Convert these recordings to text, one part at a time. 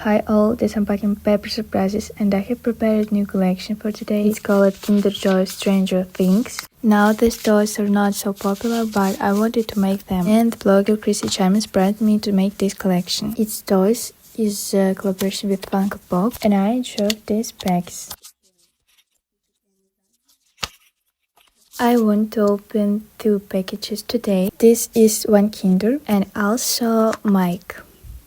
Hi all, this is unpacking paper surprises and I have prepared a new collection for today. It's called Kinder Joy Stranger Things. Now these toys are not so popular, but I wanted to make them, and blogger Chrissy Cham inspired me to make this collection. Its toys is a collaboration with Funko Pop and I enjoyed these packs. I want to open 2 packages today. This is one Kinder and also Mike.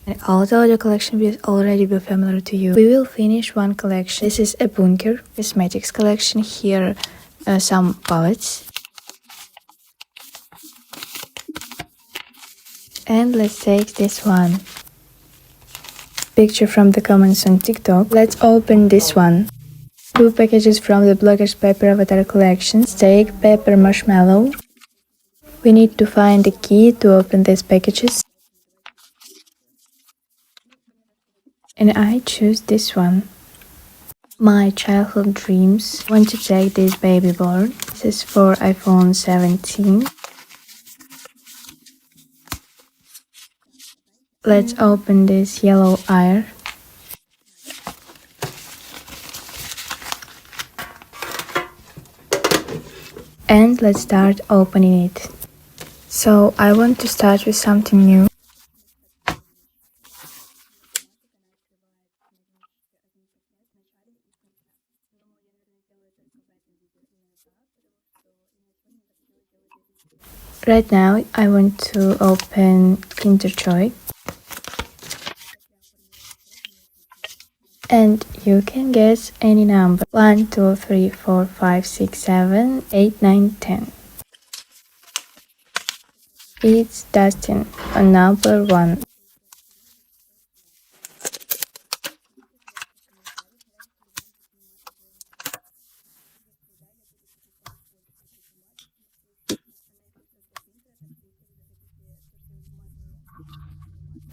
And although the collection will already be familiar to you, we will finish one collection. This is a bunker cosmetics collection. Here some palettes. And let's take this one. Picture from the comments on TikTok. Let's open this one. 2 packages from the blogger's paper avatar collection. Steak, pepper, marshmallow. We need to find the key to open these packages. And I choose this one. My childhood dreams. Want to take this baby board. This is for iPhone 17. Let's open this yellow ear. And let's start opening it. So I want to start with something new. Right now I want to open Kinder Joy. And you can guess any number. 1, 2, 3, 4, 5, 6, 7, 8, 9, 10. It's Dustin on number 1.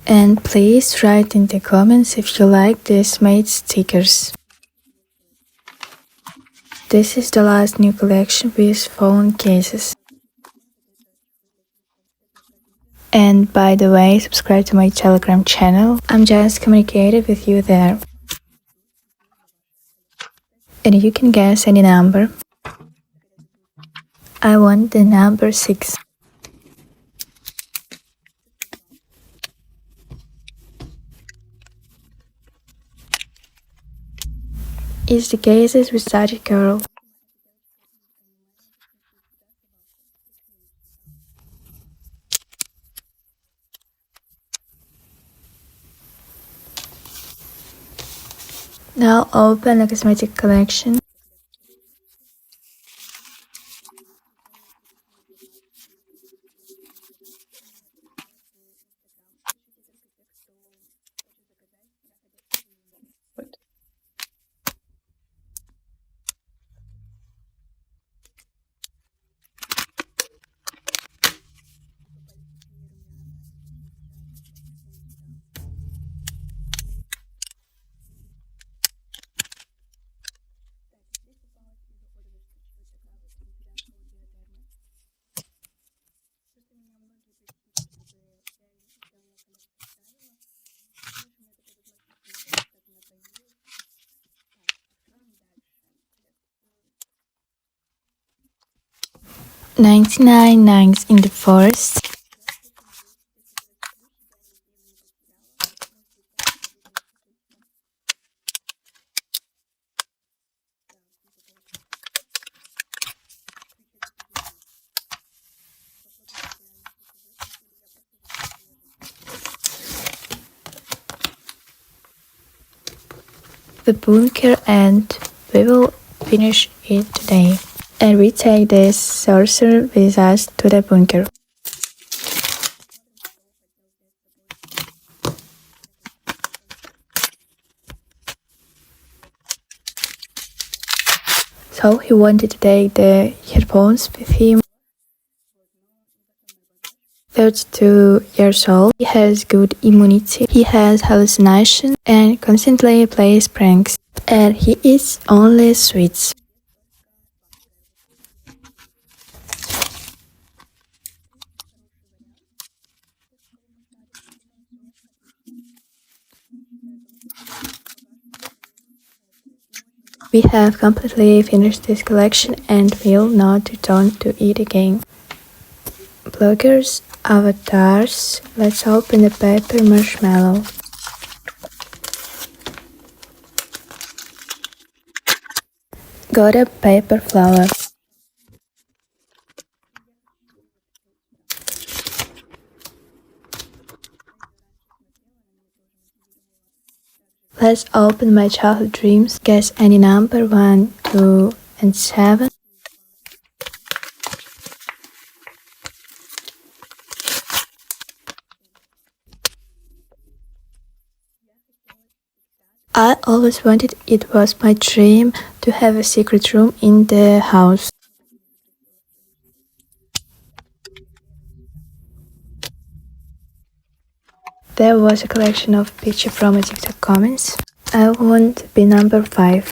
And please write in the comments if you like these made stickers. This is the last new collection with phone cases. And by the way, subscribe to my Telegram channel. I'm just communicating with you there. And you can guess any number. I want the number 6. It's the cases with Static Girl. Now open a cosmetic collection. "99 Nights in the Forest". The bunker, and we will finish it today. And we take this sorcerer with us to the bunker. So he wanted to take the headphones with him. 32 years old, he has good immunity, he has hallucinations and constantly plays pranks, and he eats only sweets. We have completely finished this collection and will now return to it again. Bloggers, avatars. Let's open the paper marshmallow. Got a paper flower. Let's open my childhood dreams. Guess any number 1, 2, and 7. I always wanted, it was my dream, to have a secret room in the house. There was a collection of pictures from my TikTok comments. I want to be number 5.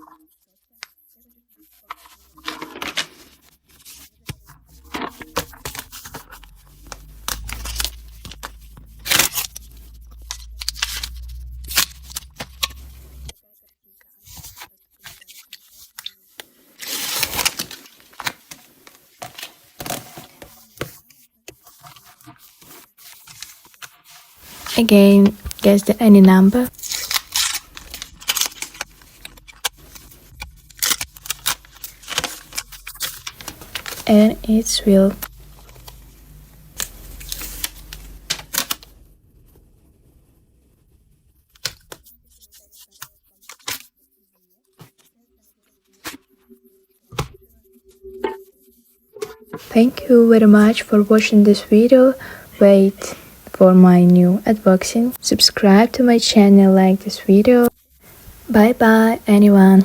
Again, guess any number. And it's real. Thank you very much for watching this video. Wait for my new unboxing. Subscribe to my channel, like this video. Bye bye anyone.